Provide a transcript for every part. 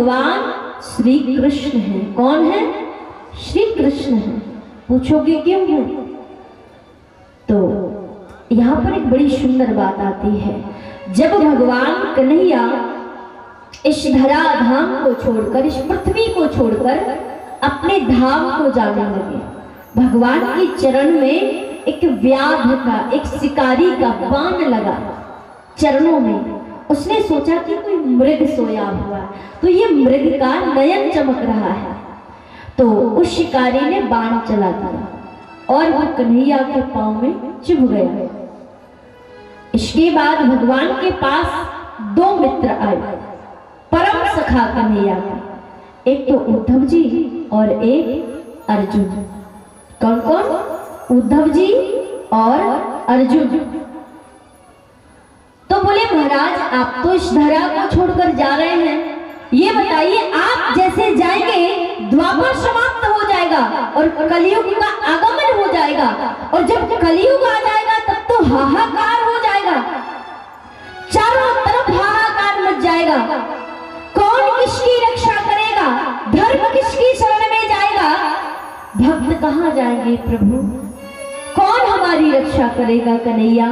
भगवान श्री कृष्ण हैं। कौन है? श्री कृष्ण हैं। पूछोगे क्यों है? तो यहाँ पर एक बड़ी सुंदर बात आती है। जब भगवान कन्हैया इस धरा धाम को छोड़कर, इस पृथ्वी को छोड़कर अपने धाम को जाने लगे, भगवान के चरण में एक व्याध का, एक शिकारी का बाण लगा चरणों में। उसने सोचा कि कोई मृग सोया हुआ है, तो ये मृग का नयन चमक रहा है। तो उस शिकारी ने बाण चला दिया और वो कन्हैया के पांव में चुभ गया। इसके बाद भगवान के पास दो मित्र आए, परम सखा कन्हैया के, एक तो उद्धव जी और एक अर्जुन। कौन कौन? उद्धव जी और अर्जुन। तो बोले महाराज आप तो इस धरा को छोड़कर जा रहे हैं, ये बताइए आप जैसे जाएंगे द्वापर समाप्त हो जाएगा और कलयुग का आगमन हो जाएगा, और जब कलयुग आ जाएगा तब तो हाहाकार हो जाएगा, चारों तरफ हाहाकार मच जाएगा। कौन किसकी रक्षा करेगा? धर्म किसकी शरण में जाएगा? भक्त कहाँ जाएंगे प्रभु? कौन हमारी रक्षा करेगा कन्हैया?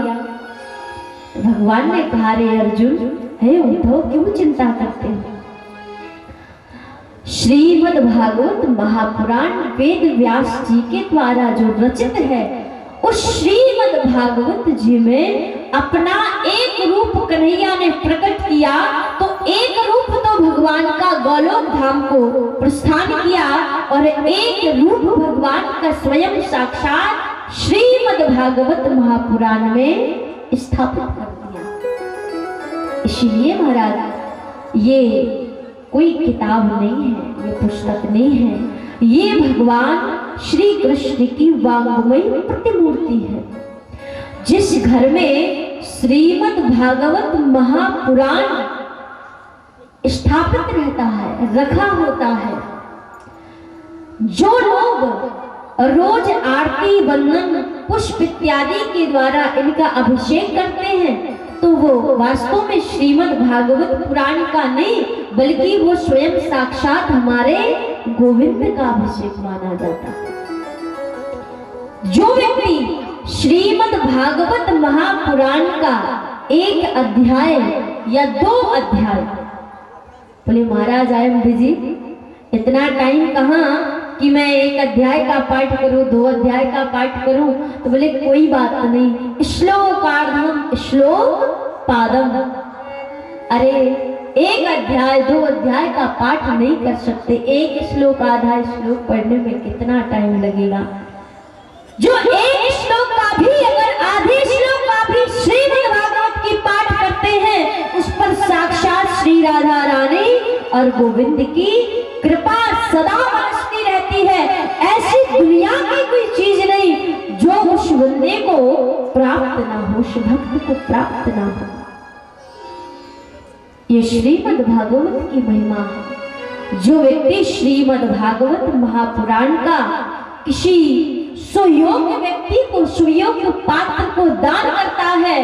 भगवान ने कहा, रे अर्जुन, हे उद्धव, क्यों चिंता करते हो? श्रीमद् भागवत महापुराण वेद व्यास जी के द्वारा जो रचित है, उस श्रीमद् भागवत जी में अपना एक रूप कन्हैया ने प्रकट किया। तो एक रूप तो भगवान का गोलोक धाम को प्रस्थान किया और एक रूप भगवान का स्वयं साक्षात श्रीमद् भागवत महापुराण में स्थापित कर दिया। इसीलिए महाराज ये कोई किताब नहीं है, ये पुस्तक नहीं है, ये भगवान श्री कृष्ण की वांग्मय प्रतिमूर्ति है। जिस घर में श्रीमद् भागवत महापुराण स्थापित रहता है, रखा होता है, जो लोग रोज आरती, वंदन, पुष्प इत्यादि के द्वारा इनका अभिषेक करते हैं, तो वो वास्तव में श्रीमद् भागवत पुराण का नहीं, बल्कि वो स्वयं साक्षात हमारे गोविंद का अभिषेक माना जाता है। जो व्यक्ति श्रीमद् भागवत महापुराण का एक अध्याय या दो अध्याय, बोले महाराज आई एम बिजी, इतना टाइम कहाँ कि मैं एक अध्याय का पाठ करूं, दो अध्याय का पाठ करूं। तो बोले कोई बात नहीं, श्लोकार्धम श्लोक पादम। अरे एक अध्याय दो अध्याय का पाठ नहीं कर सकते, एक श्लोक आधा श्लोक पढ़ने में कितना टाइम लगेगा? जो एक श्लोक का भी, अगर आधे श्लोक का भी श्रीमद् भागवत की पाठ करते हैं, उस पर साक्षात श्री राधा रानी और गोविंद की कृपा सदा बरसती रहती है। ऐसी दुनिया की कोई चीज नहीं जो उस बंदे को प्राप्त ना हो, उस भक्त को प्राप्त ना हो। ये श्रीमद् भागवत की महिमा है। जो व्यक्ति श्रीमद् भागवत महापुराण का किसी सुयोग्य व्यक्ति को, सुयोग्य पात्र को दान करता है,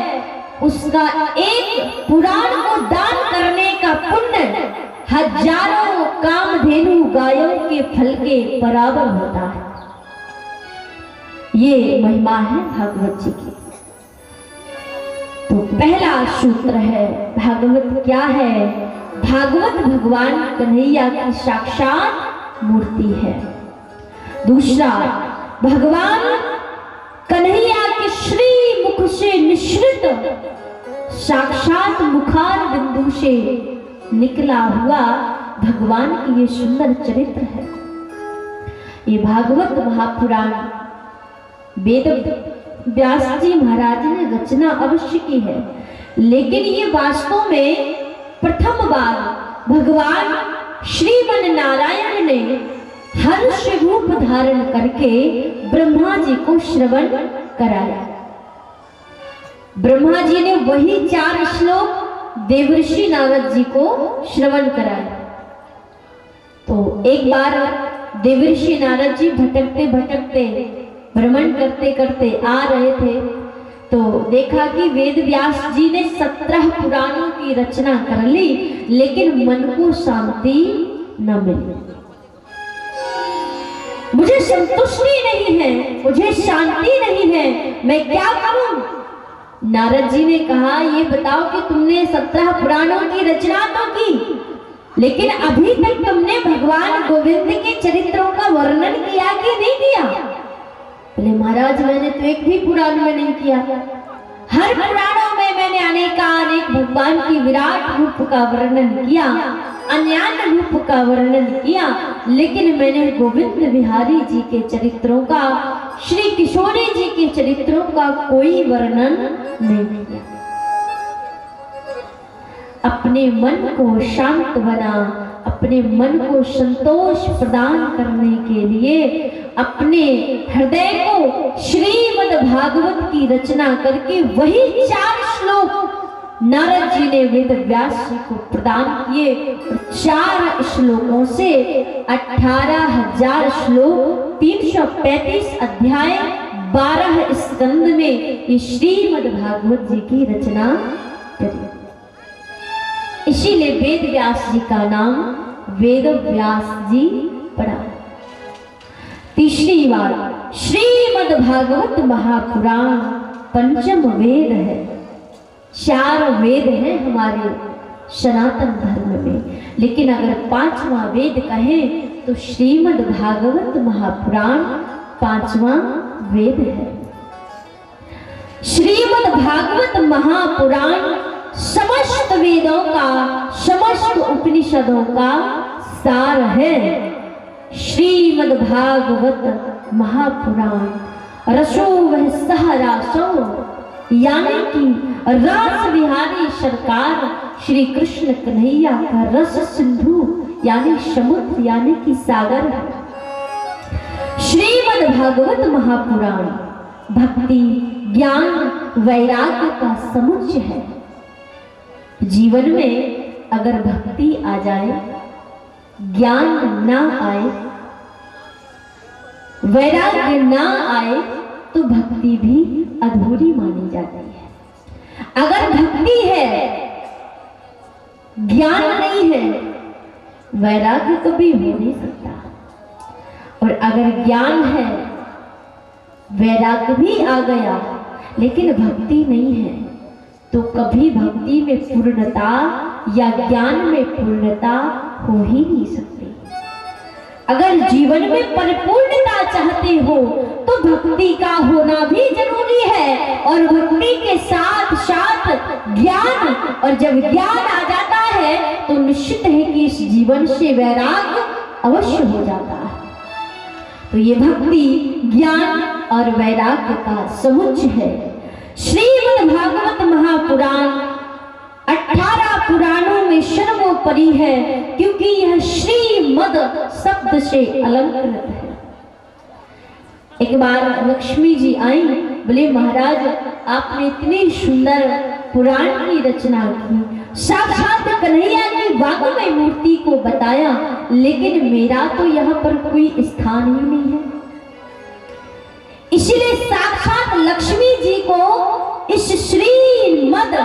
उसका एक पुराण को दान करने का पुण्य हजारों कामधेनु गायों के फल के बराबर होता है। ये महिमा है भागवत जी की। तो पहला सूत्र है, भागवत क्या है? भागवत भगवान कन्हैया की साक्षात मूर्ति है। दूसरा, भगवान कन्हैया के श्री मुख से निश्रित साक्षात मुखार बिंदु से निकला हुआ भगवान की ये सुंदर चरित्र है। ये भागवत महापुराण वेद व्यास जी महाराज ने रचना अवश्य की है, लेकिन ये वास्तव में प्रथम बार भगवान श्रीमन नारायण ने हर्ष रूप धारण करके ब्रह्मा जी को श्रवण कराया। ब्रह्मा जी ने वही 4 श्लोक देवर्षि नारद जी को श्रवण कराया। तो एक बार देवर्षि नारद जी भटकते भटकते, भ्रमण करते करते आ रहे थे, तो देखा कि वेद व्यास जी ने 17 पुराणों की रचना कर ली, लेकिन मन को शांति न मिली। मुझे संतुष्टि नहीं है, मुझे शांति नहीं है, मैं क्या करूं? नारद जी ने कहा, ये बताओ कि तुमने 17 पुराणों की रचना तो की, लेकिन अभी तक तुमने भगवान गोविंद के चरित्रों का वर्णन किया कि नहीं किया? बोले महाराज मैंने तो एक भी पुराण में नहीं किया। हर पुराणों में मैंने अनेक भगवान की विराट रूप का वर्णन किया, अन्यान्य रूप का वर्णन किया, लेकिन मैंने गोविंद बिहारी जी के चरित्रों का, श्री किशोरी जी के चरित्रों का कोई वर्णन नहीं किया। अपने मन को शांत बना, अपने मन को संतोष प्रदान करने के लिए अपने हृदय को श्रीमद् भागवत की रचना करके वही 4 श्लोक नारद जी ने वेद व्यास जी को प्रदान किए। 4 श्लोकों से 18,000 श्लोक, 335 अध्याय, 12 स्कंद में ये श्रीमद् भागवत जी की रचना करी। इसीलिए वेद व्यास जी का नाम वेद व्यास जी पड़ा। तीसरी बात, श्रीमद् भागवत महापुराण पंचम वेद है। 4 वेद हैं हमारे सनातन धर्म में, लेकिन अगर 5वां वेद कहें तो श्रीमद् भागवत महापुराण 5वां वेद है। श्रीमद् भागवत महापुराण समस्त वेदों का, समस्त उपनिषदों का सार है। श्रीमद् भागवत महापुराण रसो वह सहरासो, यानी कि रास बिहारी सरकार श्री कृष्ण कन्हैया का रस सिंधु यानी समुद्र यानी कि सागर है। श्रीमद् भागवत महापुराण भक्ति, ज्ञान, वैराग्य का समुच्चय है। जीवन में अगर भक्ति आ जाए, ज्ञान ना आए, वैराग्य ना आए, तो भक्ति भी अधूरी मानी जाती है। अगर भक्ति है, ज्ञान नहीं है, वैराग्य कभी हो नहीं सकता। और अगर ज्ञान है, वैराग्य भी आ गया, लेकिन भक्ति नहीं है, तो कभी भक्ति में पूर्णता या ज्ञान में पूर्णता हो ही नहीं सकती। अगर जीवन में परिपूर्णता चाहते हो तो भक्ति का होना भी जरूरी है, और भक्ति के साथ साथ ज्ञान, और जब ज्ञान आ जाता है तो निश्चित है कि इस जीवन से वैराग्य अवश्य हो जाता है। तो ये भक्ति, ज्ञान और वैराग्य का समुच्चय है। श्रीमद् भागवत महापुराण 18 पुराणों में सर्वोपरि है, क्योंकि यह श्रीमद् शब्द से अलंकृत है। एक बार लक्ष्मी जी आई, बोले महाराज आपने इतनी सुंदर पुराण की रचना की, साक्षात कन्हैया की वाग्मय मूर्ति को बताया, लेकिन मेरा तो यहाँ पर कोई स्थान ही नहीं है। इसीलिए साक्षात लक्ष्मी जी को इस श्रीमद्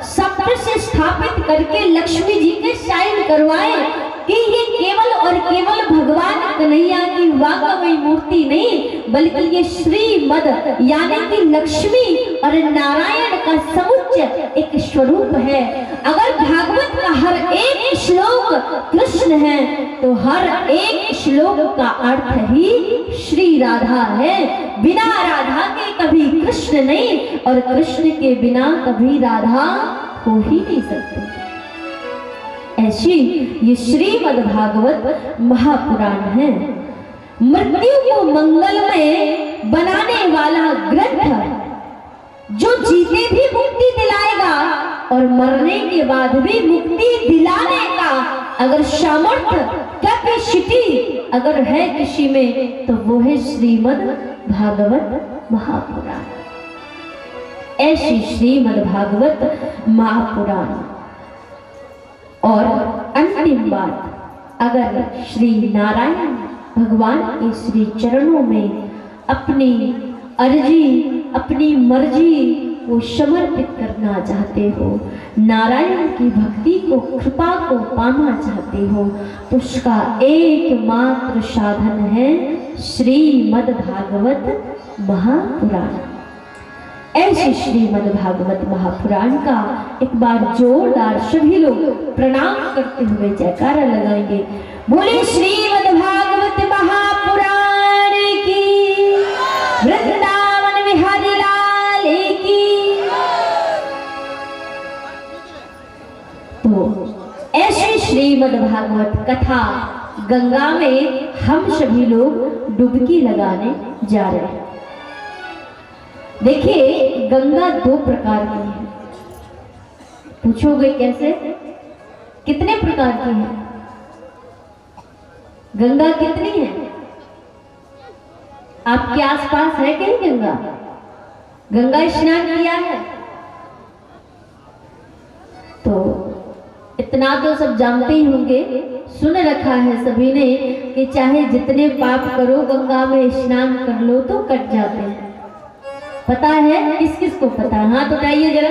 शब्द से स्थापित करके लक्ष्मी जी के साइन करवाए कि ये केवल और केवल भगवान कन्हैया की वाग्मय मूर्ति नहीं, बल्कि ये श्रीमद् यानी कि लक्ष्मी और नारायण का समुच्चय एक स्वरूप है। अगर भागवत का हर एक श्लोक कृष्ण है, तो हर एक श्लोक का अर्थ ही श्री राधा है। बिना राधा के कभी कृष्ण नहीं, और कृष्ण के बिना कभी राधा हो ही नहीं सकती। ऐसी ये श्रीमद् भागवत महापुराण है। मृत्यु को मंगलमय बनाने वाला ग्रंथ, जो जीते भी मुक्ति दिलाएगा और मरने के बाद भी मुक्ति दिलाने का अगर सामर्थ्य, कैपेसिटी अगर है किसी में, तो वो है श्रीमद् भागवत महापुराण। ऐसी श्रीमद् भागवत महापुराण। और अंतिम बात, अगर श्री नारायण भगवान के श्री चरणों में अपनी अर्जी, अपनी मर्जी वो समर्पित करना चाहते हो, नारायण की भक्ति को, कृपा को पाना चाहते हो, तो उसका एकमात्र साधन है श्रीमद् भागवत महापुराण। ऐसे श्रीमद् भागवत महापुराण का एक बार जोरदार सभी लोग प्रणाम करते हुए जयकारा लगाएंगे। बोले श्रीमद् भागवत महापुराण की, वृंदावन बिहारी लाल की। तो ऐसे श्रीमद् भागवत कथा गंगा में हम सभी लोग डुबकी लगाने जा रहे हैं। देखिए, गंगा दो प्रकार की है। पूछोगे कैसे? कितने प्रकार की है गंगा? कितनी है? आपके आसपास है कहीं गंगा? गंगा स्नान किया है? तो इतना तो सब जानते ही होंगे, सुन रखा है सभी ने कि चाहे जितने पाप करो गंगा में स्नान कर लो तो कट जाते हैं। पता है? किस किस को पता है? हाथ उठाइए जरा।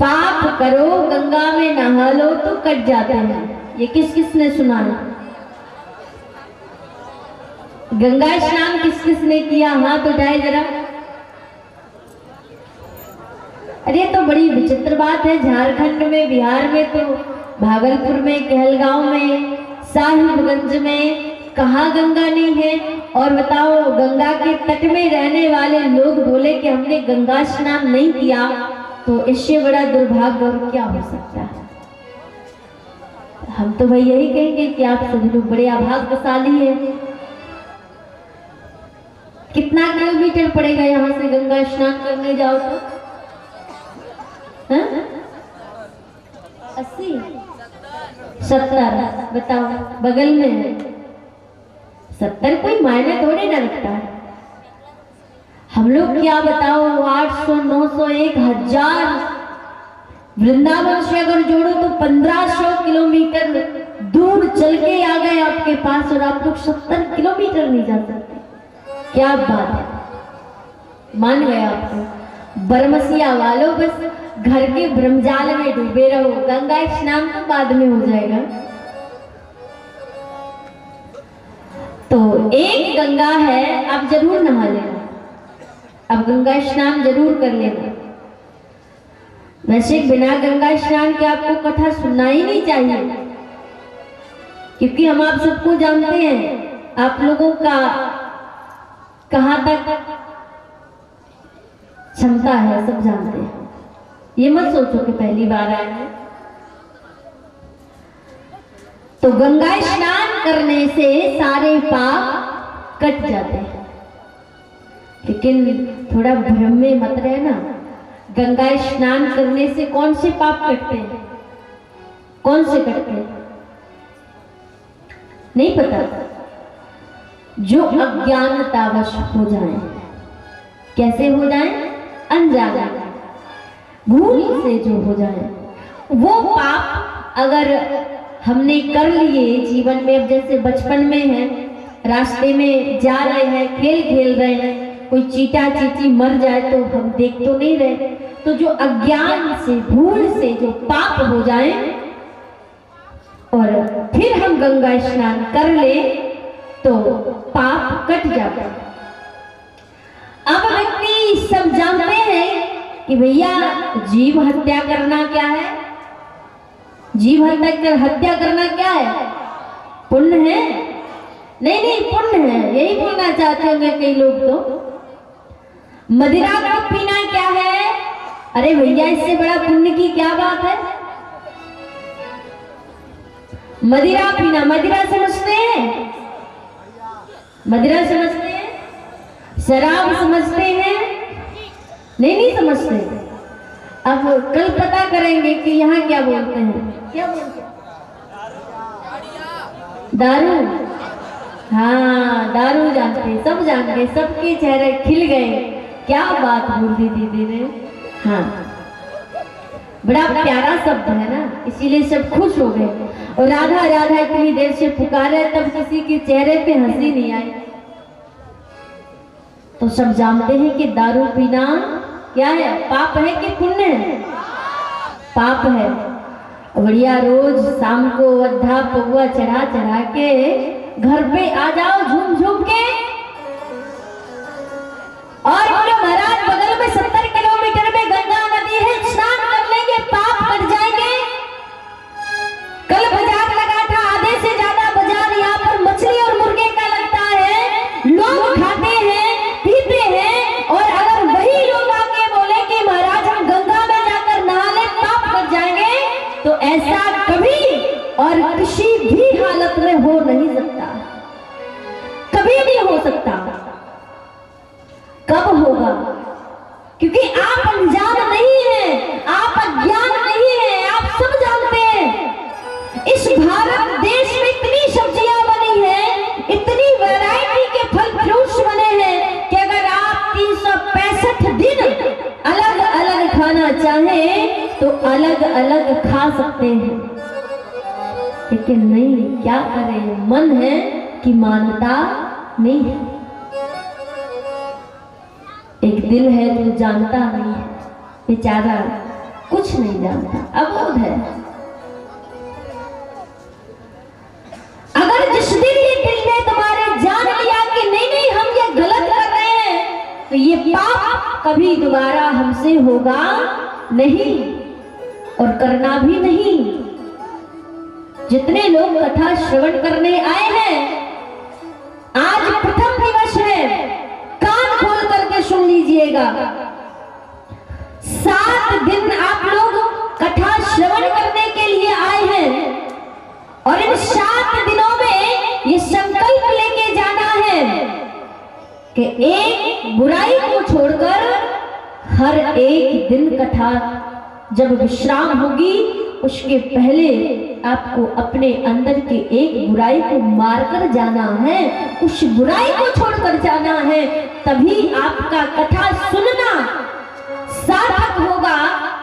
पाप करो गंगा में नहा लो तो कट जाते हैं। ये किस किस ने सुना है? गंगा स्नान किस किस ने किया? हाथ उठाए जरा। अरे तो बड़ी विचित्र बात है, झारखंड में, बिहार में, तो भागलपुर में, कहलगांव में, साहिबगंज में कहाँ गंगा नहीं है? और बताओ, गंगा के तट में रहने वाले लोग बोले कि हमने गंगा स्नान नहीं किया, तो इससे बड़ा दुर्भाग्य और क्या हो सकता है? हम तो भाई यही कहेंगे कि आप सभी लोग बड़े अभाग्यशाली हैं। कितना किलोमीटर पड़ेगा यहाँ से गंगा स्नान करने जाओ तो? 80 70? बताओ, बगल में है। 70 कोई मायने थोड़े ना रखता है। हम लोग क्या बताओ, 800 900 1000 वृंदावन से अगर जोड़ो तो 1500 किलोमीटर दूर चल के आ गए आपके पास, और आप लोग 70 किलोमीटर नहीं जा सकते। क्या बात है, मान गए आपको। बरमसिया वालों, बस घर के ब्रह्मजाल में डूबे रहो, गंगा स्नान तो बाद में हो जाएगा। तो एक गंगा है, आप जरूर नहा लेना, अब गंगा स्नान जरूर कर लेना। वैसे बिना गंगा स्नान के आपको कथा सुनना ही नहीं चाहिए, क्योंकि हम आप सबको जानते हैं, आप लोगों का कहां तक क्षमता है सब जानते हैं। ये मत सोचो कि पहली बार आए हैं। तो गंगा स्नान करने से सारे पाप कट जाते हैं, लेकिन थोड़ा भ्रम में मत रहना। गंगा स्नान करने से कौन से पाप कटते हैं? कौन से कटते हैं? नहीं पता? जो अज्ञानतावश हो जाए। कैसे हो जाए? अनजाने, भूल से जो हो जाए वो पाप अगर हमने कर लिए जीवन में। अब जैसे बचपन में है, रास्ते में जा रहे हैं, खेल खेल रहे हैं, कोई चीटा चीटी मर जाए तो हम देख तो नहीं रहे। तो जो अज्ञान से, भूल से जो पाप हो जाए और फिर हम गंगा स्नान कर ले तो पाप कट जाता है। अब व्यक्ति सब जानते हैं कि भैया जीव हत्या करना क्या है? जीव हत्या करना क्या है? पुण्य है? नहीं नहीं, पुण्य है, यही बोलना चाहते होंगे कई लोग। तो मदिरा का पीना क्या है? अरे भैया, इससे बड़ा पुण्य की क्या बात है? मदिरा पीना, मदिरा समझते हैं? मदिरा समझते हैं? शराब समझते हैं? नहीं नहीं समझते। अब कल पता करेंगे कि यहाँ क्या बोलते हैं। क्या बोलते हैं? दारू। हाँ, दारू जानते हैं, सब जानते हैं, सबके चेहरे खिल गए। क्या बात बोल दी दीदी ने। हाँ, बड़ा प्यारा शब्द है ना, इसीलिए सब खुश हो गए। और राधा राधा इतनी देर से पुकारे, तब किसी के चेहरे पे हंसी नहीं आई। तो सब जानते हैं कि दारू पीना क्या है? पाप है कि पुण्य है? पाप है। बढ़िया रोज शाम को अद्धा पौवा चढ़ा चढ़ा के घर पे आ जाओ झूम झूम के, और बोलो महाराज बगल में 70 किलोमीटर में गंगा नदी है, स्नान कर लेंगे, पाप कट जाएंगे। कल बाजार लगा था, आधे से ज्यादा बाजार यहाँ पर मछली और मुर्गे का लगता है, लोग खाते हैं पीते हैं, और अगर वही लोग आके बोले कि महाराज हम गंगा में जाकर नहा ले, पाप कट जाएंगे, तो ऐसा कभी और किसी भी हालत में हो नहीं सकता, कभी नहीं हो सकता। कब होगा? क्योंकि आप अनजान नहीं हैं, आप अज्ञान नहीं हैं, आप सब जानते हैं। इस भारत देश में इतनी सब्जियां बनी हैं, इतनी वैरायटी के फल फ्रूट्स बने हैं कि अगर आप 365 दिन अलग अलग खाना चाहें तो अलग अलग खा सकते हैं, लेकिन नहीं, क्या करें, मन है कि मानता नहीं है। एक दिल है जो जानता नहीं है, बेचारा कुछ नहीं जानता, अबोध है। अगर जिस दिन ये दिल ने तुम्हारे जान लिया कि नहीं नहीं हम ये गलत कर रहे हैं, तो ये पाप कभी दोबारा हमसे होगा नहीं और करना भी नहीं। जितने लोग कथा श्रवण करने आए हैं, आज प्रथम दिवस है, कान खोल करके सुन लीजिएगा। 7 दिन आप लोग कथा श्रवण करने के लिए आए हैं, और इन 7 दिनों में ये संकल्प लेके जाना है कि एक बुराई को छोड़कर हर एक दिन कथा जब विश्राम होगी उसके पहले आपको अपने अंदर के एक बुराई को मारकर जाना है, उस बुराई को छोड़कर जाना है, तभी आपका कथा सुनना सार्थक होगा,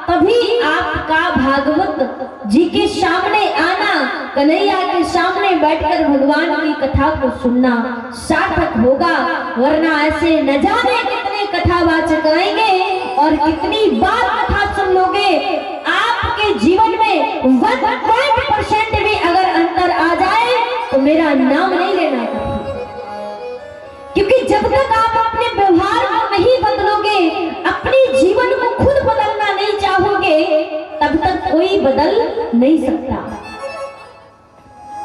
तभी आपका भागवत जी के सामने आना, कन्हैया के सामने बैठकर भगवान की कथा को सुनना सार्थक होगा। वरना ऐसे न जाने कितने कथावाचक आएंगे और कितनी बार कथा सुन लोगे, आपके जीवन में 1% भी अगर अंतर आ जाए तो मेरा नाम नहीं लेना चाहिए। क्योंकि जब तक आप अपने व्यवहार को नहीं बदलोगे, अपने जीवन को खुद बदलना नहीं चाहोगे, तब तक कोई बदल नहीं सकता।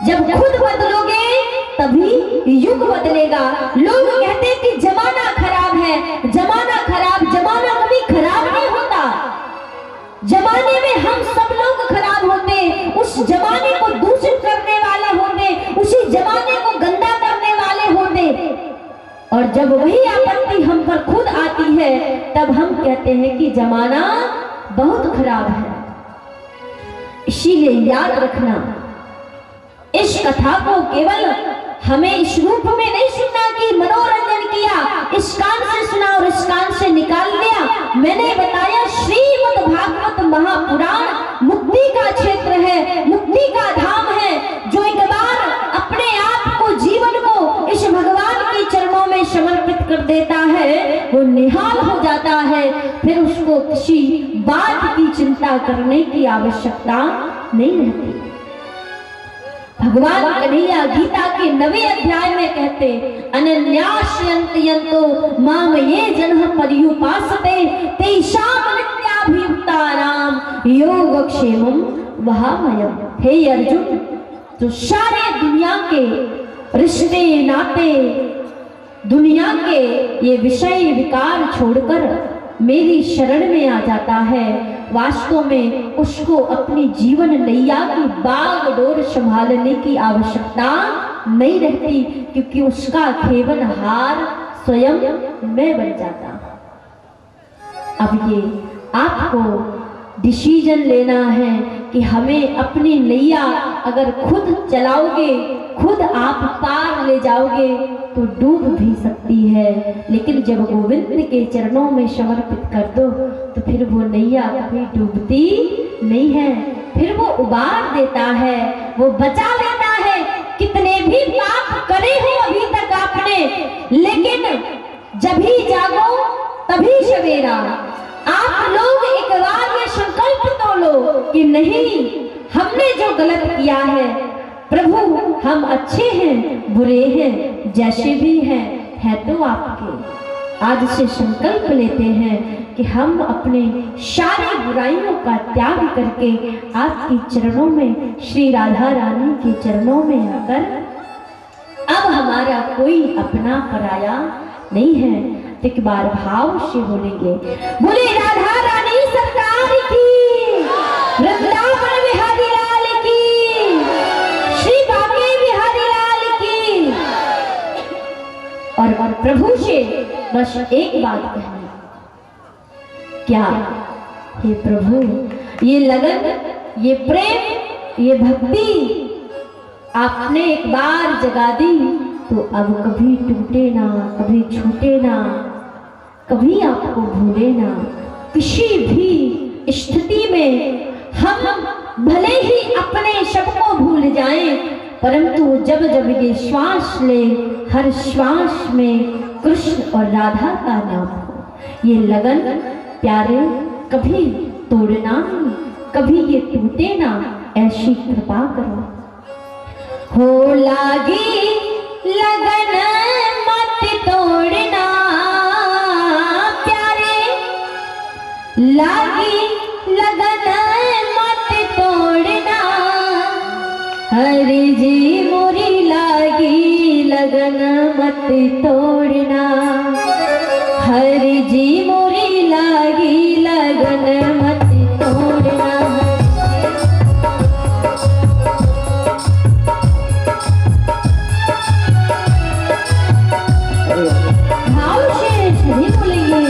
जब खुद बदलोगे तभी युग बदलेगा। लोग कहते हैं कि जमाना खराब है, जमाना खराब, जमाना कभी खराब नहीं होता। जमाने में हम सब लोग खराब होते, उस जमाने को दूषित करने वाले होते, उसी जमाने को गंदा करने वाले होते, और जब वही आपत्ति हम पर खुद आती है तब हम कहते हैं कि जमाना बहुत खराब है। इसीलिए याद रखना, इस कथा को केवल हमें इस रूप में नहीं सुनना कि मनोरंजन किया, इस कान से सुना और इस कान से निकाल दिया। मैंने बताया श्रीमद् भागवत महापुराण मुक्ति का क्षेत्र है, मुक्ति का धाम है। जो एक बार अपने आप को, जीवन को इस भगवान के चरणों में समर्पित कर देता है, वो निहाल हो जाता है, फिर उसको किसी बात की चिंता करने की आवश्यकता नहीं रहती। भगवान कन्हैया गीता के 9वें अध्याय में कहते, अनन्यास्यन्तो माम ये जनः पर्युपासते तेषां नित्याभियुक्तानां योगक्षेमं वहामयम्। हे अर्जुन, जो सारे दुनिया के रिश्ते नाते, दुनिया के ये विषय विकार छोड़कर मेरी शरण में आ जाता है, वास्तव में उसको अपनी जीवन नैया की बागडोर संभालने की आवश्यकता नहीं रहती, क्योंकि उसका खेवनहार स्वयं मैं बन जाता। अब ये आपको डिसीजन लेना है कि हमें अपनी नैया अगर खुद चलाओगे, खुद आप पार ले जाओगे तो डूब भी सकती है, लेकिन जब गोविंद के चरणों में समर्पित कर दो तो फिर वो नैया कभी डूबती नहीं है, फिर वो उबार देता है, वो बचा लेता है। कितने भी पाप करे हो अभी तक आपने, लेकिन जब ही जागो तभी सवेरा, आप लोग एक बार ये संकल्प तो लो कि नहीं, हमने जो गलत किया है प्रभु, हम अच्छे हैं बुरे हैं जैसे भी हैं, है तो आपके। आज से संकल्प लेते हैं कि हम अपने सारी बुराइयों का त्याग करके आपके चरणों में, श्री राधा रानी के चरणों में आकर अब हमारा कोई अपना पराया नहीं है। एक बार भाव से बोलेंगे, बोले राधा रानी सरकार की, वृंदावन बिहारी लाल की, श्री बांके बिहारी लाल की। और प्रभु से बस एक बात कहनी, क्या? हे प्रभु, ये लगन, ये प्रेम, ये भक्ति आपने एक बार जगा दी तो अब कभी टूटे ना, कभी छूटे ना, कभी आपको भूले ना। किसी भी स्थिति में हम भले ही अपने सबको भूल जाएं, परंतु जब जब ये श्वास ले, हर श्वास में कृष्ण और राधा का नाम हो। ये लगन प्यारे कभी तोड़ना नहीं, कभी ये टूटे ना, ऐसी कृपा करो। हो लागी लगन मत तोड़ना प्यारे, लागी लगन मत तोड़ना, हरि जी मोरी लागी लगन मत तोड़ना, हरि जी मोरी लागी लगन मत तोड़ना। भाव से सभी बोलेंगे,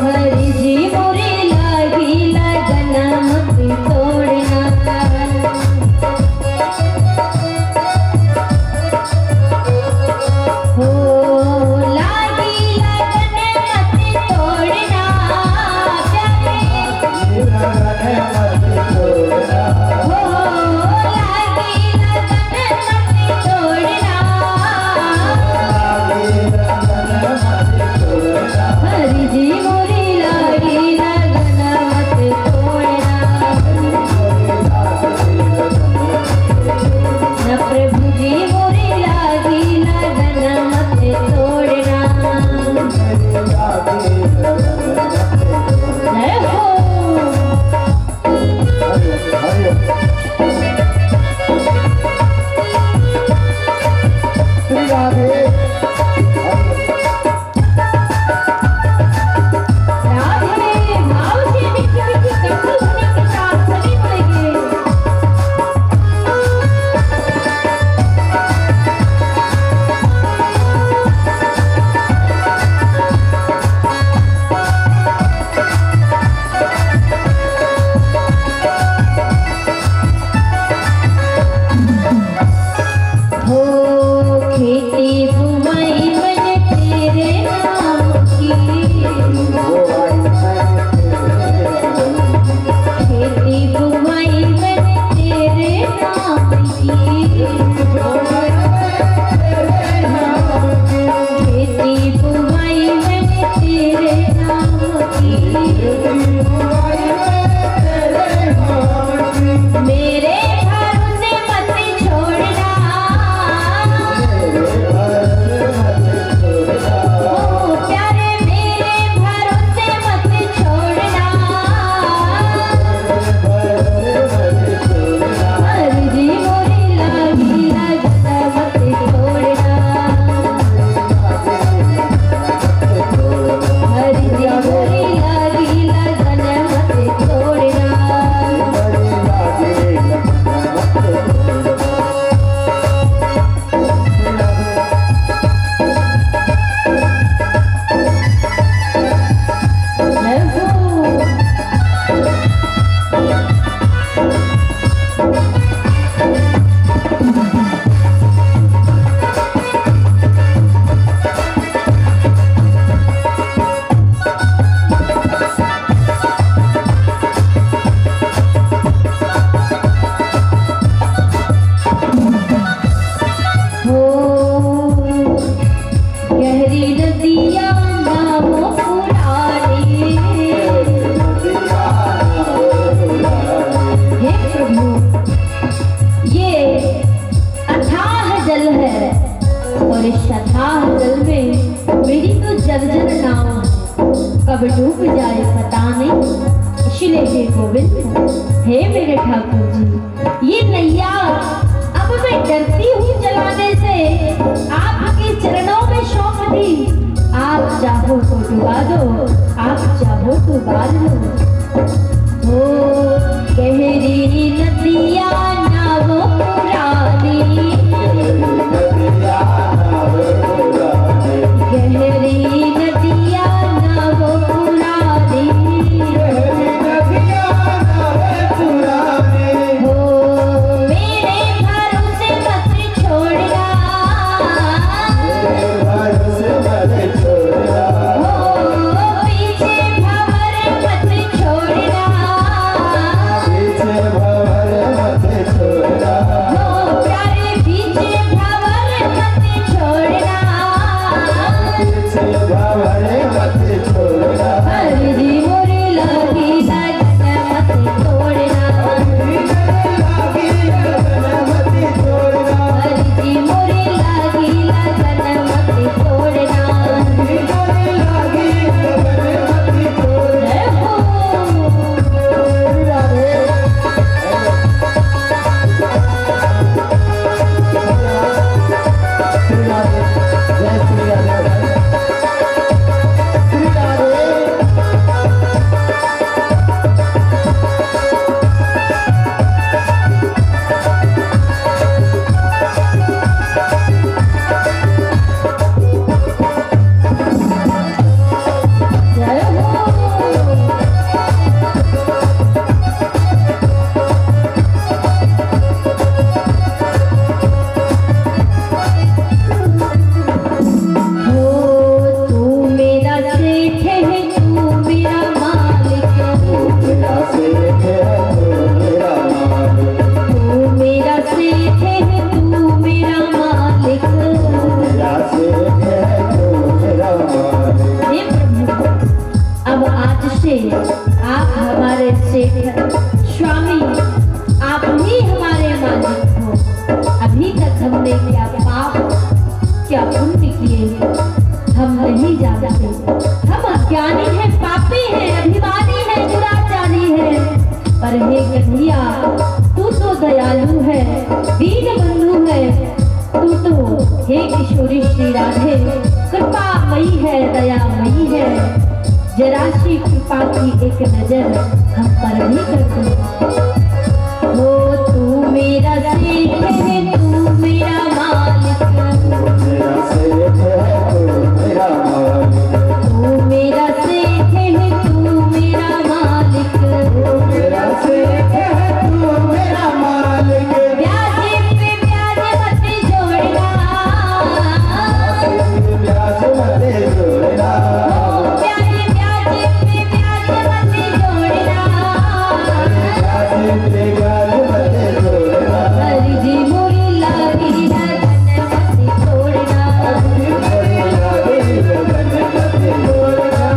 हरि जी मोरी लागी लगन मत तोड़ना, हो लागी लगन मत तोड़ना प्यारे, हो लागी लगन मत तोड़ना, हरि जी मोरी लागी लगन मत तोड़ना, न प्रभु जी मोरी लागी लगन मत गहरी नदियाँ नावों पुरानी। हे प्रभु, ये अथाह जल है और इस अथाह जल में मेरी तो जर्जर नाव है, कब डूब जाए पता नहीं। इसलिए हे गोविंद, हे मेरे ठाकुर जी, ये नैया अब मैं डरती हूँ चलाने से, आपके चरणों में सौंप दी। आप चाहो तो डुबा दो, आप चाहो तो बांध लो। हो गहरी नदियाँ नावों पुरानी, गहरी नदियाँ नावों पुरानी। हो मेरे भरोसे मत छोड़ना, हो पीछे भंवर मत छोड़ना, हो प्यारे पीछे भंवर मत छोड़ना। हरि जी मोरी लगी लगन मत छोड़ना, हरि जी मोरी लगी लगन मत छोड़ना। जय हो राधे। जय हो हो तू मेरा सेठ है, तू मेरा मालिक, तू मेरा सेठ है, तू मेरा मालिक। हे प्रभु, अब आज से आप हमारे सेठ स्वामी, आप ही हमारे मालिक हो। अभी तक हमने क्या पाप क्या पुण्य किए हैं हम नहीं जानते। हम अज्ञानी हैं, पापी हैं, अभिमानी हैं, दुराचारी हैं। पर हे कन्हैया, तू तो दयालु है, दीन बंधु है। तू तो हे किशोरी श्री राधे कृपामयी है, दयामयी है। जरा सी कृपा की एक नजर हम पर भी कर दो। हो तू मेरा सेठ है, तू मेरा मालिक, तू मेरा सेठ है, तू मेरा मालिक। ब्याज पे ब्याज मत जोड़ना, हो ब्याज पे ब्याज मत जोड़ना। हरि जी मोरी लागी लगन मत छोड़ना,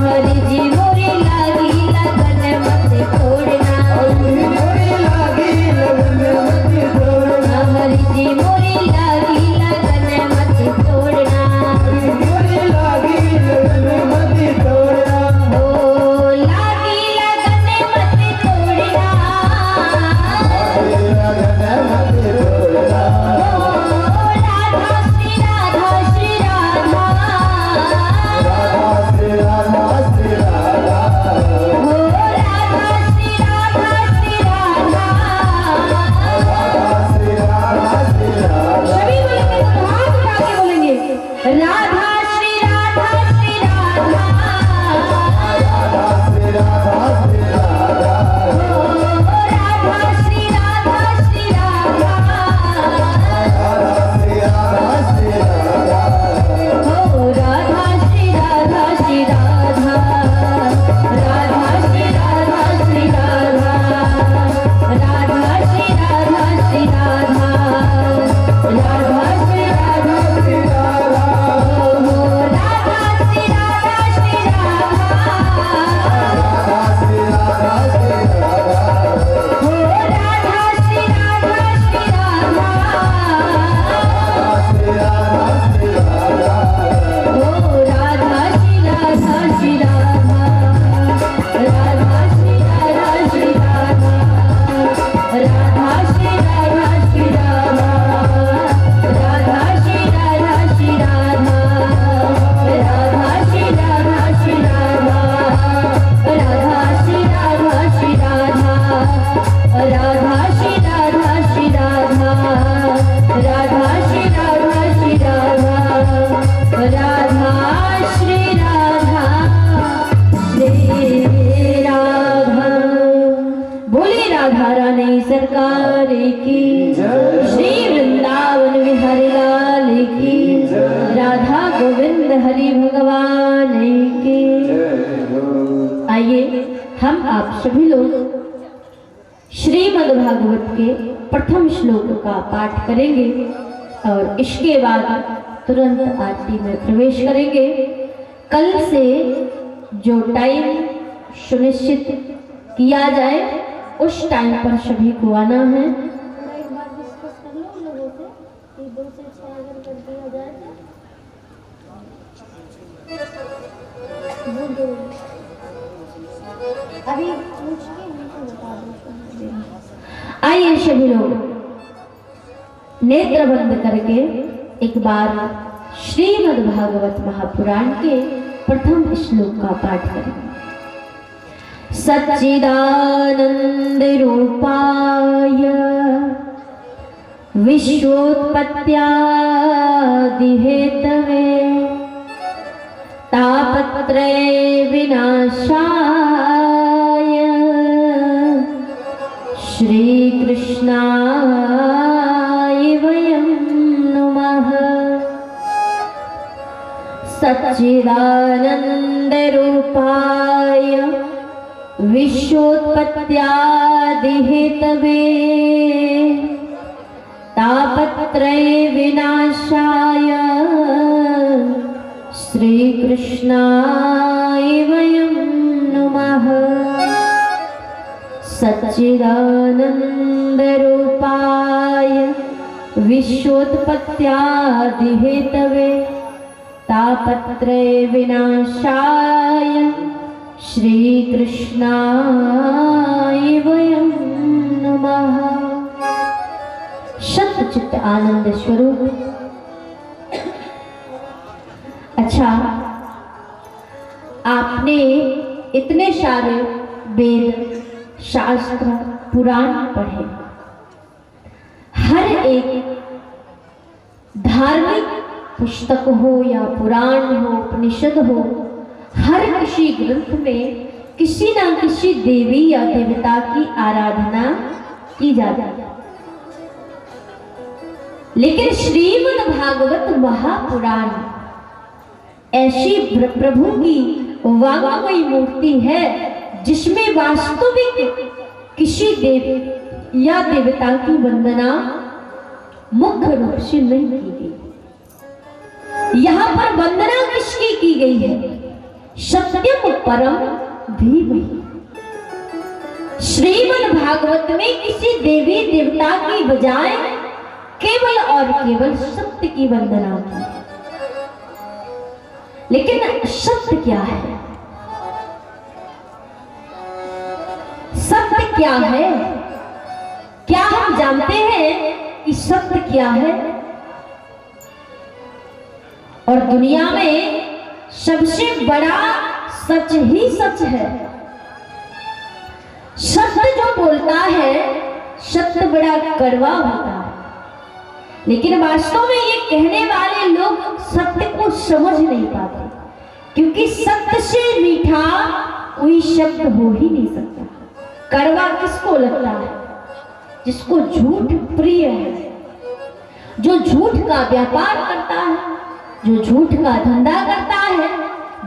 हरि जी मोरी लागी लगन मत छोड़ना, हरि जी मोरी लागी लगन मत छोड़ना। हो लागी लगन मत छोड़ना, हो राधा श्री राधा श्री राधा, हो राधा श्री राधा श्री राधा। सभी बोलेंगे तो हाथ उठा के बोलेंगे, राधा श्री राधा श्री राधा, हो राधा श्री राधा श्री राधा, हो राधा श्री राधा श्री राधा, राधा श्री राधा श्री राधा, राधा श्री राधा श्री राधा, राधा श्री राधा श्री राधा, हो राधा भगवान की। आइए हम आप सभी लोग श्रीमद् भागवत के प्रथम श्लोक का पाठ करेंगे और इसके बाद तुरंत आरती में प्रवेश करेंगे। कल से जो टाइम सुनिश्चित किया जाए उस टाइम पर सभी को आना है। एक बार डिस्कस कर लो लोगों से कि 2 से 6 अगर कर दिया जाए तो अभी पूछ के हमको बता दो। आइए सभी लोग नेत्र बंद करके एक बार श्रीमद् भागवत महापुराण के प्रथम श्लोक का पाठ करेंगे। सच्चिदानंद रूपाय विश्वोत्पत्त्यादिहेतवे तापत्रय विनाशाय श्री कृष्णाय वयं नमः। सच्चिदानंद रूपाय विश्वोत्पत्त्यादिहेतवे तापत्रय विनाशाय श्री कृष्णाय वयं नमः। सच्चिदानंद रूपाय विश्वोत्पत्त्यादिहेतवे तापत्रय विनाशाय श्री कृष्णाय वयं नमः। सच्चित आनंद स्वरूप। अच्छा, आपने इतने सारे वेद शास्त्र पुराण पढ़े, हर एक धार्मिक पुस्तक हो या पुराण हो उपनिषद हो, हर किसी ग्रंथ में किसी ना किसी देवी या देवता की आराधना की जाती है। लेकिन श्रीमद् भागवत महापुराण ऐसी प्रभु की वांगमयी मूर्ति है जिसमें वास्तविक किसी देव या देवता की वंदना मुख्य रूप से नहीं की गई। यहाँ पर वंदना किसकी की गई है? सत्यम परम धीमहि। श्रीमद् भागवत में किसी देवी देवता की बजाय केवल और केवल सत्य की वंदना की। लेकिन सत्य क्या है? सत्य क्या है? क्या हम जानते हैं कि सत्य क्या है? और दुनिया में सबसे बड़ा सच ही सच है। सत्य जो बोलता है, सत्य बड़ा कड़वा होता है, लेकिन वास्तव में ये कहने वाले लोग सत्य को समझ नहीं पाते, क्योंकि सत्य से मीठा कोई शब्द हो ही नहीं सकता। कड़वा किसको लगता है? जिसको झूठ प्रिय है, जो झूठ का व्यापार करता है, जो झूठ का धंधा करता है,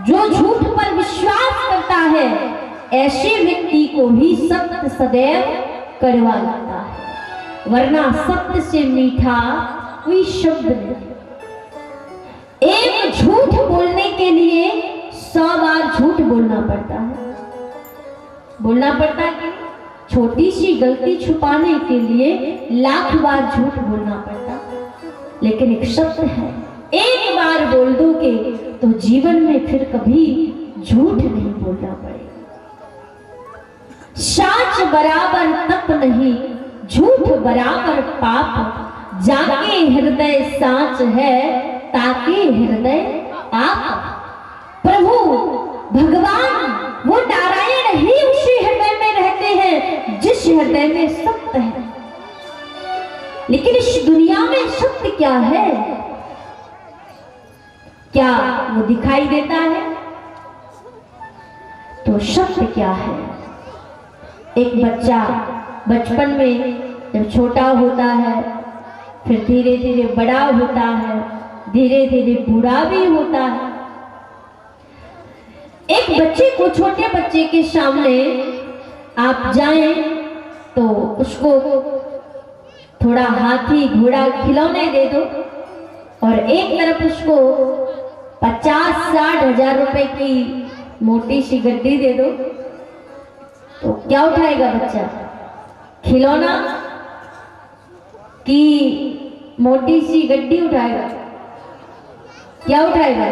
जो झूठ पर विश्वास करता है, ऐसे व्यक्ति को ही सत्य सदैव कड़वा लगता है, वरना सत्य से मीठा कोई शब्द नहीं। एक झूठ बोलने के लिए 100 बार झूठ बोलना पड़ता है। बोलना पड़ता है कि छोटी सी गलती छुपाने के लिए लाख बार झूठ बोलना पड़ता है। लेकिन एक सत्य है, एक बार बोल दोगे तो जीवन में फिर कभी झूठ नहीं बोलना पड़ेगा। साच बराबर तप नहीं, झूठ बराबर पाप, जाके हृदय साच है ताके हृदय आप। प्रभु भगवान वो नारायण ही उसी हृदय में रहते हैं जिस हृदय में सत्य है। लेकिन इस दुनिया में सत्य क्या है? क्या वो दिखाई देता है? तो सत्य क्या है? एक बच्चा बचपन में जब छोटा होता है, फिर धीरे धीरे बड़ा होता है, धीरे धीरे बूढ़ा भी होता है, बच्चे को, छोटे बच्चे के सामने आप जाएं तो उसको थोड़ा हाथी घोड़ा खिलौने दे दो और एक तरफ उसको 50-60 हजार रुपए की मोटी सी गड्डी दे दो, तो क्या उठाएगा बच्चा? खिलौना कि मोटी सी गड्डी उठाएगा? क्या उठाएगा?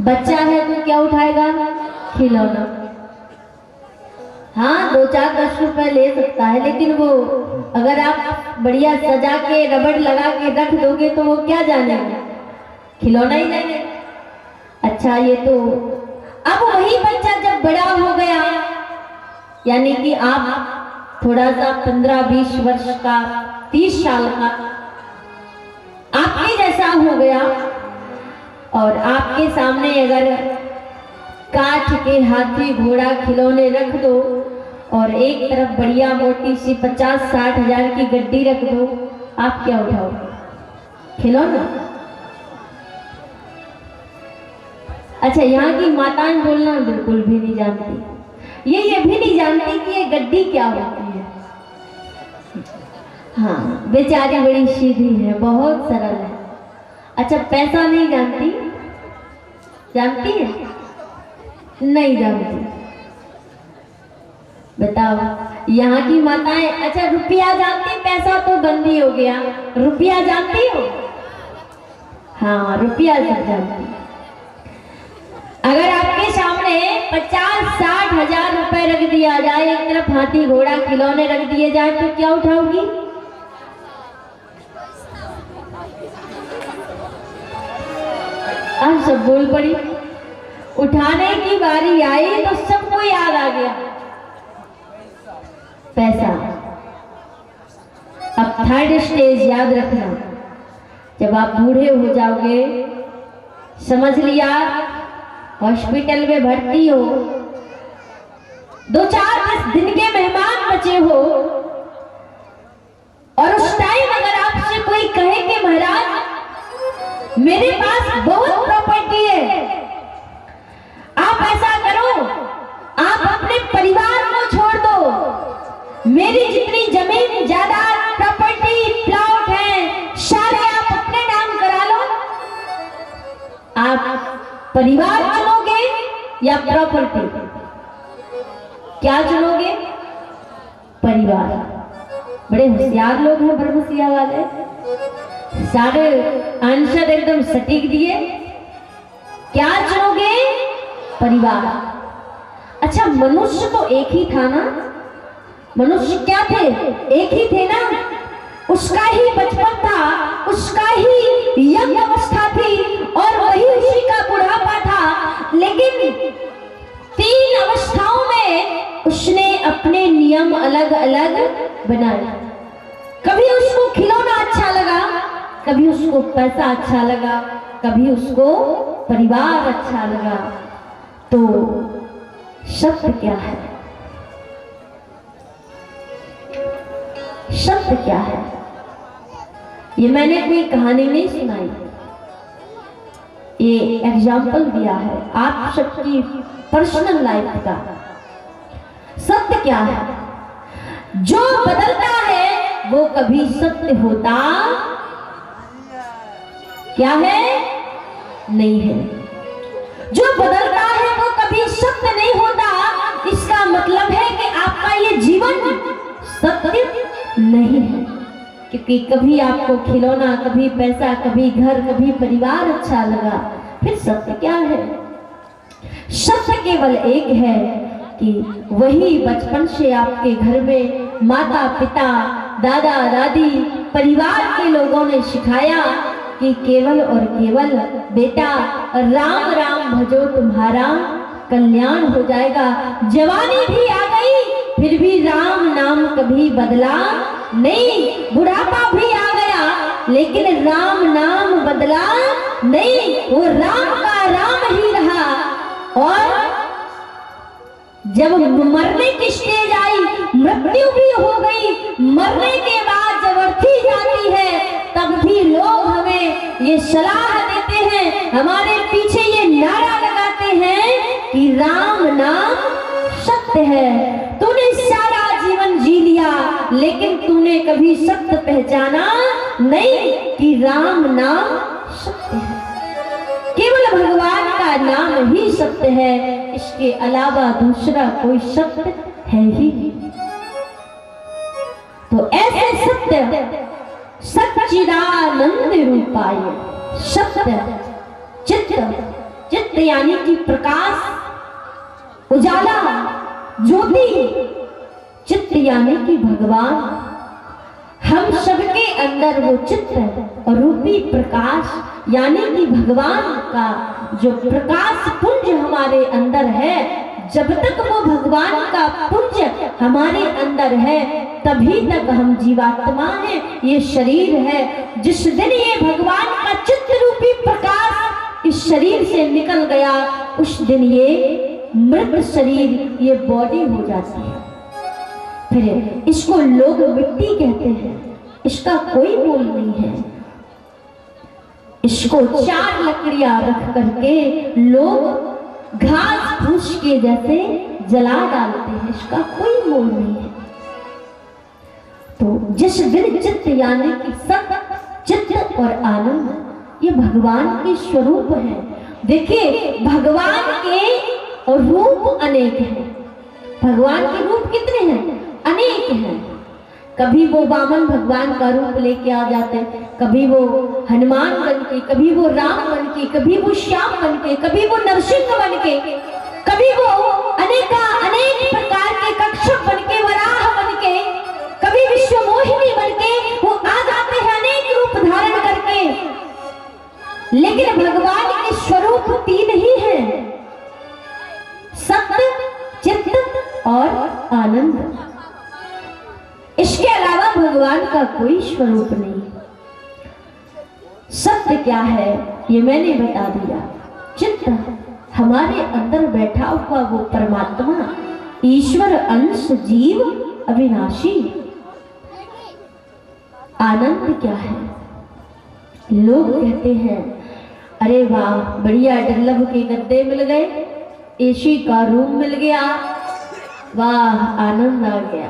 बच्चा है तो क्या उठाएगा? खिलौना। हाँ, 2-4-10 रुपए ले सकता है, लेकिन वो अगर आप बढ़िया सजा के रबड़ लगा के रख दोगे तो वो क्या जानेगा? खिलौना ही जाने। अच्छा, ये तो अब वही बच्चा जब बड़ा हो गया, यानी कि आप थोड़ा सा 15-20 वर्ष का, 30 साल का आपके जैसा हो गया और आपके सामने अगर काठ के हाथी घोड़ा खिलौने रख दो और एक तरफ बढ़िया मोटी सी 50-60 हजार की गड्डी रख दो, आप क्या उठाओगे? खिलौना। अच्छा, यहाँ की माताएं बोलना बिल्कुल भी नहीं जानती, ये भी नहीं जानती कि ये गड्डी क्या होती है। हाँ, बेचारी बड़ी सीधी है, बहुत सरल है। अच्छा, पैसा नहीं जानती? जानती है? नहीं जानती। बताओ, यहाँ की माताएं, अच्छा रुपया जानती, पैसा तो बंदी हो गया, रुपया जानती हो? हाँ, रुपया सब जानती। अगर आपके सामने 50-60 हजार रुपए रख दिया जाए, एक तरफ हाथी घोड़ा खिलौने रख दिए जाए, तो क्या उठाओगी? आप सब बोल पड़ी। उठाने की बारी आई तो सबको याद आ गया, पैसा। अब थर्ड स्टेज याद रखना, जब आप बूढ़े हो जाओगे, समझ लिया, हॉस्पिटल में भर्ती हो, 2-4 दिन के मेहमान बचे हो और उस टाइम अगर आपसे कोई कहे कि महाराज मेरे पास बहुत प्रॉपर्टी है, आप ऐसा करो, आप अपने परिवार को छोड़ दो, मेरी जितनी जमीन जायदाद प्रॉपर्टी प्लॉट है सारे आप अपने नाम करा लो, आप परिवार चुनोगे या प्रॉपर्टी? क्या चुनोगे? परिवार। बड़े होशियार लोग हैं ब्रह्मसिया वाले, सारे आंसर एकदम सटीक दिए। क्या चुनोगे? परिवार। अच्छा, मनुष्य तो एक ही था ना? मनुष्य क्या थे? एक ही थे ना? उसका ही बचपन था, उसका ही यंग अवस्था थी और वही उसी का बुढ़ापा था, लेकिन 3 अवस्थाओं में उसने अपने नियम अलग अलग बनाए। कभी उसको खिलौना अच्छा लगा, कभी उसको पैसा अच्छा लगा, कभी उसको परिवार अच्छा लगा। तो सत्य क्या है? सत्य क्या है? ये मैंने कोई कहानी नहीं सुनाई, ये एग्जाम्पल दिया है आप सबकी पर्सनल लाइफ का। सत्य क्या है? जो बदलता है वो कभी सत्य होता क्या है? नहीं है। जो बदलता है वो कभी सत्य नहीं होता। इसका मतलब है कि आपका ये जीवन सत्य नहीं है, क्योंकि कभी आपको खिलौना, कभी पैसा, कभी घर, कभी परिवार अच्छा लगा, फिर सत्य क्या है? सत्य केवल एक है कि वही बचपन से आपके घर में माता पिता, दादा दादी, परिवार के लोगों ने सिखाया कि केवल और केवल बेटा राम राम भजो तुम्हारा कल्याण हो जाएगा। जवानी भी आ गई फिर भी राम नाम कभी बदला नहीं, बुढ़ापा भी आ गया लेकिन राम नाम बदला नहीं, वो राम का राम ही रहा। और जब मरने की स्टेज आई, मृत्यु भी हो गई, मरने के बाद जब अर्थी जाती है तब भी लोग हमें ये सलाह देते हैं, हमारे पीछे ये नारा लगाते हैं कि लेकिन तूने कभी सत्य पहचाना नहीं कि राम नाम सत्य है। केवल भगवान का नाम ही सत्य है, इसके अलावा दूसरा कोई सत्य है ही नहीं। तो ऐसे सत्य सच्चिदानंद रूपाय, सत्य चित्त, चित्त यानी कि प्रकाश, उजाला, ज्योति, चित्त यानी कि भगवान। हम सबके अंदर वो चित्त रूपी प्रकाश यानी कि भगवान का जो प्रकाश पुंज हमारे अंदर है, जब तक वो भगवान का पुंज हमारे अंदर है तभी तक हम जीवात्मा हैं, ये शरीर है। जिस दिन ये भगवान का चित्त रूपी प्रकाश इस शरीर से निकल गया, उस दिन ये मृत शरीर, ये बॉडी हो जाती है। फिर इसको लोग मिट्टी कहते हैं, इसका कोई मोल नहीं है। इसको 4 लकड़ियां रख करके लोग घास फूस के जैसे जला डालते हैं, इसका कोई मोल नहीं है। तो जिस दिन चित्त यानी कि सत्य, चित्त और आनंद, ये भगवान के स्वरूप हैं। देखिए भगवान के रूप अनेक हैं। भगवान के रूप कितने हैं? अनेक हैं। कभी वो वामन भगवान का रूप लेके आ जाते हैं, कभी वो हनुमान बन के, कभी वो राम बन के, कभी वो श्याम बन के, कभी वो नरसिंह बन के, कभी वो अनेक प्रकार के कक्षप बन के, वराह बन के, कभी विश्व मोहिनी बन के वो आ जाते हैं अनेक रूप धारण करके। लेकिन भगवान के स्वरूप 3 ही हैं, सत्य, चित्त और आनंद। इसके अलावा भगवान का कोई स्वरूप नहीं। सत्य क्या है ये मैंने बता दिया। चित्त हमारे अंदर बैठा हुआ वो परमात्मा, ईश्वर अंश जीव अविनाशी। आनंद क्या है? लोग कहते हैं अरे वाह बढ़िया, डल्लब के गद्दे मिल गए, एसी का रूम मिल गया, वाह आनंद आ गया।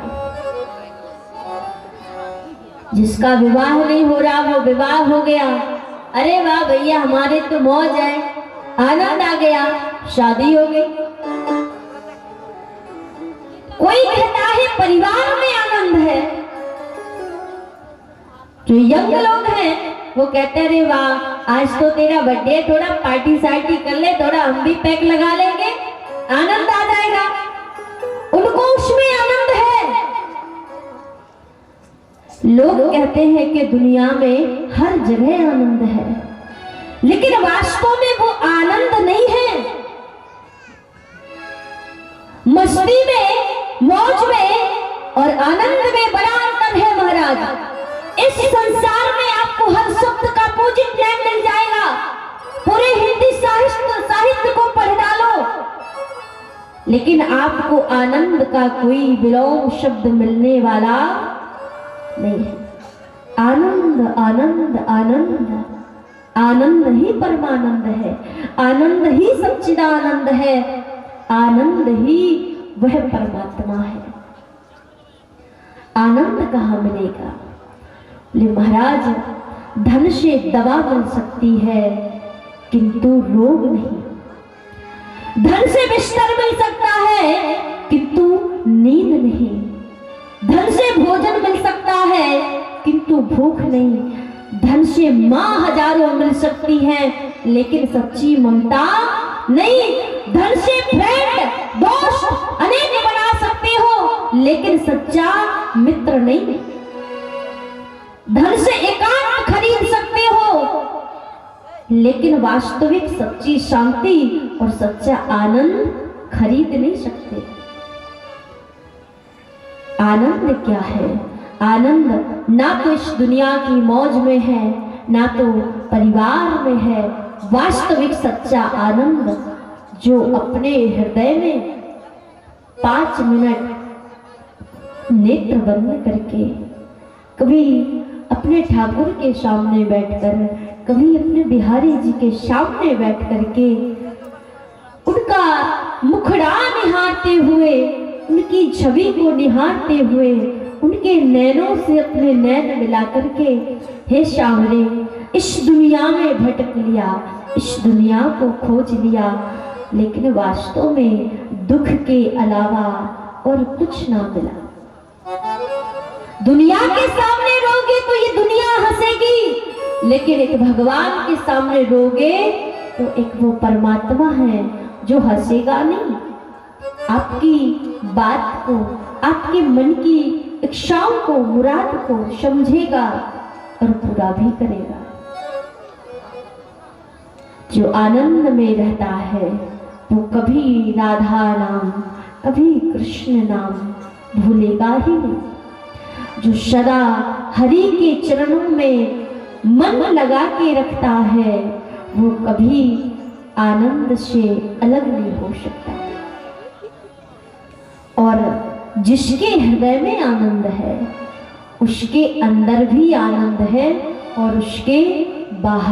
जिसका विवाह नहीं हो रहा वो विवाह हो गया, अरे वाह भैया हमारे तो मौज है, आनंद आ गया, शादी हो गई। कोई कहता है परिवार में आनंद है। जो यंग लोग हैं वो कहते हैं अरे वाह आज तो तेरा बर्थडे, थोड़ा पार्टी सार्टी कर ले, थोड़ा हम भी पैक लगा लेंगे, आनंद आ जाएगा। उनको उसमें आनंद है। लोग कहते हैं कि दुनिया में हर जगह आनंद है, लेकिन वास्तव में वो आनंद नहीं है। मस्ती में, मौज में और आनंद में बड़ा अंतर है महाराज। इस संसार में आपको हर शब्द का अपोजिट नाम मिल जाएगा। पूरे हिंदी साहित्य को पढ़ डालो, लेकिन आपको आनंद का कोई विलोम शब्द मिलने वाला नहीं है। आनंद आनंद आनंद, आनंद ही परमानंद है, आनंद ही सच्चिदानंद है, आनंद ही वह परमात्मा है। आनंद कहाँ मिलेगा? बोले महाराज धन से दवा मिल सकती है किंतु रोग नहीं। धन से बिस्तर मिल सकता है किंतु नींद नहीं। धन से भोजन मिल सकता है किंतु भूख नहीं। धन से माँ हजारों मिल सकती है लेकिन सच्ची ममता नहीं। धन से फ्रेंड दोस्त अनेक बना सकते हो लेकिन सच्चा मित्र नहीं। धन से एकांत खरीद सकते हो लेकिन वास्तविक सच्ची शांति और सच्चा आनंद खरीद नहीं सकते। आनंद क्या है? आनंद ना तो इस दुनिया की मौज में है, ना तो परिवार में है। वास्तविक सच्चा आनंद जो अपने हृदय में 5 मिनट नेत्र बंद करके कभी अपने ठाकुर के सामने बैठकर, कभी अपने बिहारी जी के सामने बैठ करके उनका मुखड़ा निहारते हुए, उनकी छवि को निहारते हुए उनके नैनों से अपने नैन मिला करके, हे सांवरे, इस दुनिया में भटक लिया, इस दुनिया को खोज लिया, लेकिन वास्तव में दुख के अलावा और कुछ ना मिला। दुनिया के सामने रोगे तो ये दुनिया हंसेगी, लेकिन एक भगवान के सामने रोगे तो एक वो परमात्मा है जो हंसेगा नहीं, आपकी बात को, आपके मन की इच्छाओं को, मुराद को समझेगा और पूरा भी करेगा। जो आनंद में रहता है वो कभी राधा नाम, कभी कृष्ण नाम भूलेगा ही नहीं। जो सदा हरि के चरणों में मन लगा के रखता है वो कभी आनंद से अलग नहीं हो सकता। और जिसके हृदय में आनंद है उसके अंदर भी आनंद है और उसके बाहर